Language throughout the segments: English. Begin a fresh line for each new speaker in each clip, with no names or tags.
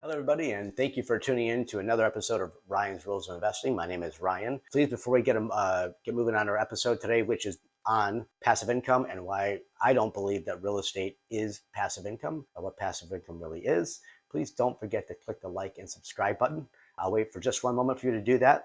Hello, everybody, and thank you for tuning in to another episode of Ryan's Rules of Investing. My name is Ryan. Please, before we get moving on our episode today, which is on passive income and why I don't believe that real estate is passive income or what passive income really is, please don't forget to click the like and subscribe button. I'll wait for just one moment for you to do that.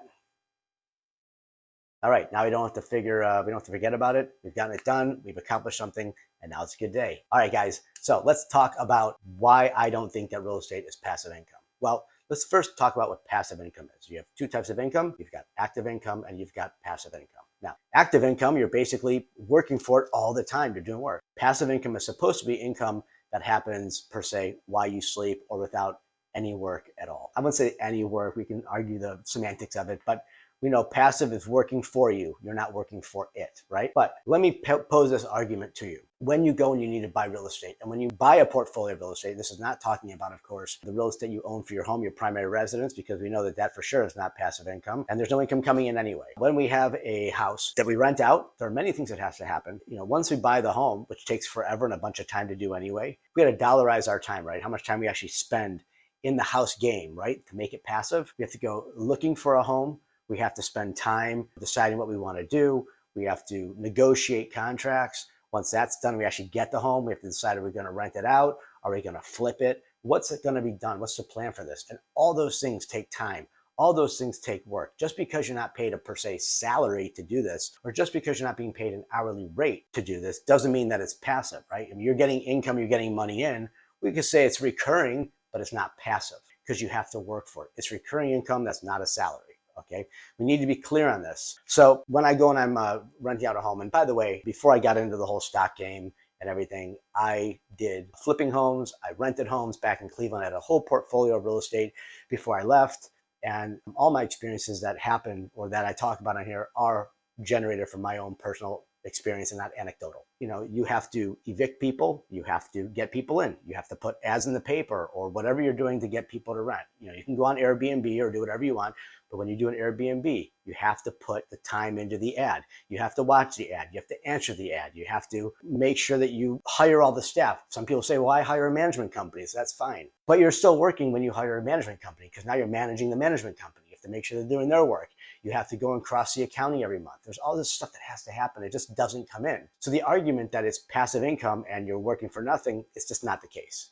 All right, now we don't have to forget about it. We've gotten it done. We've accomplished something, and now it's a good day. All right, guys. So let's talk about why I don't think that real estate is passive income. Well, let's first talk about what passive income is. You have two types of income. You've got active income and you've got passive income. Now, active income, you're basically working for it all the time. You're doing work. Passive income is supposed to be income that happens per se while you sleep or without any work at all. I wouldn't say any work. We can argue the semantics of it, but we know passive is working for you. You're not working for it, right? But let me pose this argument to you. When you go and you need to buy real estate, and when you buy a portfolio of real estate, this is not talking about, of course, the real estate you own for your home, your primary residence, because we know that that for sure is not passive income, and there's no income coming in anyway. When we have a house that we rent out, there are many things that have to happen. Once we buy the home, which takes forever and a bunch of time to do anyway, we got to dollarize our time, right? How much time we actually spend in the house game, right? To make it passive, we have to go looking for a home. We have to spend time deciding what we want to do. We have to negotiate contracts. Once that's done, we actually get the home. We have to decide, are we going to rent it out? Are we going to flip it? What's it going to be done? What's the plan for this? And all those things take time. All those things take work. Just because you're not paid a per se salary to do this, or just because you're not being paid an hourly rate to do this, doesn't mean that it's passive, right? I mean, you're getting income, you're getting money in. We could say it's recurring, but it's not passive because you have to work for it. It's recurring income that's not a salary. Okay, we need to be clear on this. So when I go and I'm renting out a home, and by the way, before I got into the whole stock game and everything, I did flipping homes. I rented homes back in Cleveland. I had a whole portfolio of real estate before I left. And all my experiences that happened or that I talk about on here are generated from my own personal experience and not anecdotal. You have to evict people. You have to get people in. You have to put ads in the paper or whatever you're doing to get people to rent. You can go on Airbnb or do whatever you want. But when you do an Airbnb, you have to put the time into the ad. You have to watch the ad. You have to answer the ad. You have to make sure that you hire all the staff. Some people say, well, I hire a management company, so that's fine. But you're still working when you hire a management company because now you're managing the management company. You have to make sure they're doing their work. You have to go and cross the accounting every month. There's all this stuff that has to happen. It just doesn't come in. So the argument that it's passive income and you're working for nothing, it's just not the case.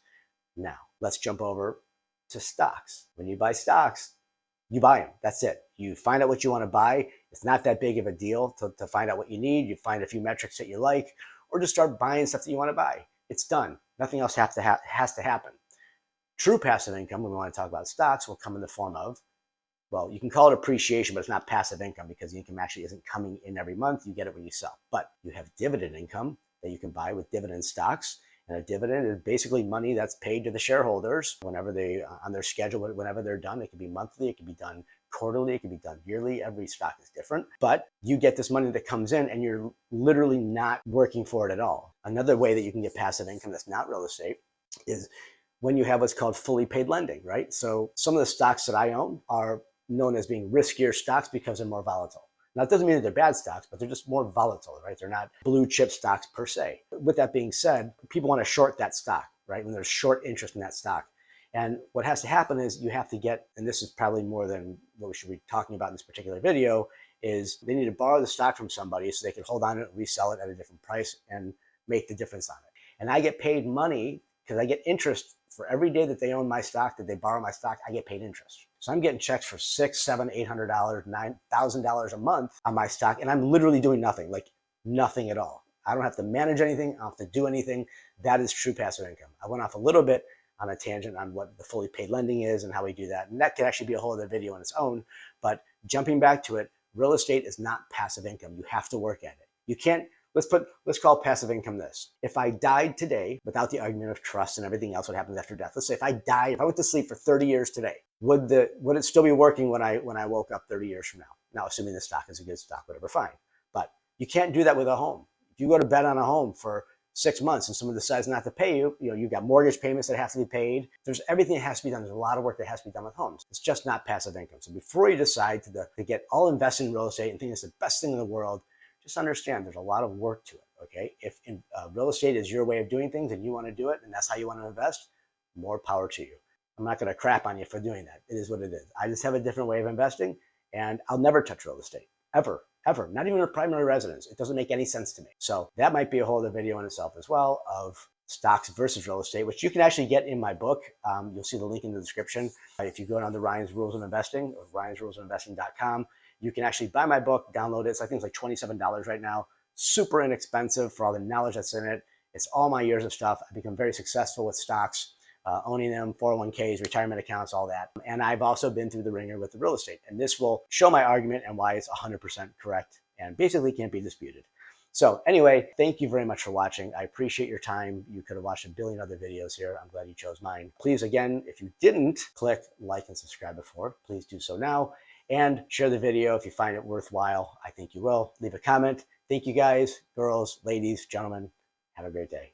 Now, let's jump over to stocks. When you buy stocks, you buy them. That's it. You find out what you want to buy. It's not that big of a deal to find out what you need. You find a few metrics that you like, or just start buying stuff that you want to buy. It's done. Nothing else has to happen. True passive income, when we want to talk about stocks, will come in the form of, well, you can call it appreciation, but it's not passive income because the income actually isn't coming in every month. You get it when you sell. But you have dividend income that you can buy with dividend stocks. And a dividend is basically money that's paid to the shareholders whenever they, on their schedule, whenever they're done. It can be monthly, it can be done quarterly, it can be done yearly. Every stock is different. But you get this money that comes in and you're literally not working for it at all. Another way that you can get passive income that's not real estate is when you have what's called fully paid lending, right? So some of the stocks that I own are known as being riskier stocks because they're more volatile. Now, it doesn't mean that they're bad stocks, but they're just more volatile, right? They're not blue chip stocks per se. With that being said, people want to short that stock, right? When there's short interest in that stock. And what has to happen is you have to get, and this is probably more than what we should be talking about in this particular video, is they need to borrow the stock from somebody so they can hold on to it and resell it at a different price and make the difference on it. And I get paid money because I get interest for every day that they own my stock, that they borrow my stock, I get paid interest. So I'm getting checks for $600, $700, $800, $9,000 a month on my stock. And I'm literally doing nothing, like nothing at all. I don't have to manage anything. I don't have to do anything. That is true passive income. I went off a little bit on a tangent on what the fully paid lending is and how we do that. And that could actually be a whole other video on its own. But jumping back to it, real estate is not passive income. You have to work at it. You can't. Let's call passive income this. If I died today, without the argument of trust and everything else, what happens after death? Let's say if I went to sleep for 30 years today, would it still be working when I woke up 30 years from now? Now, assuming the stock is a good stock, whatever, fine. But you can't do that with a home. If you go to bed on a home for 6 months and someone decides not to pay you, you've got mortgage payments that have to be paid. There's everything that has to be done. There's a lot of work that has to be done with homes. It's just not passive income. So before you decide to get all invested in real estate and think it's the best thing in the world, just understand there's a lot of work to it, okay? If real estate is your way of doing things and you want to do it and that's how you want to invest, more power to you. I'm not going to crap on you for doing that. It is what it is. I just have a different way of investing, and I'll never touch real estate ever, ever. Not even a primary residence. It doesn't make any sense to me. So that might be a whole other video in itself as well of stocks versus real estate, which you can actually get in my book. You'll see the link in the description. If you go down to Ryan's Rules of Investing or ryansrulesofinvesting.com, you can actually buy my book, download it. So I think it's like $27 right now. Super inexpensive for all the knowledge that's in it. It's all my years of stuff. I've become very successful with stocks, owning them, 401ks, retirement accounts, all that. And I've also been through the ringer with the real estate. And this will show my argument and why it's 100% correct and basically can't be disputed. So anyway, thank you very much for watching. I appreciate your time. You could have watched a billion other videos here. I'm glad you chose mine. Please, again, if you didn't click like and subscribe before, please do so now. And share the video if you find it worthwhile. I think you will. Leave a comment. Thank you guys, girls, ladies, gentlemen. Have a great day.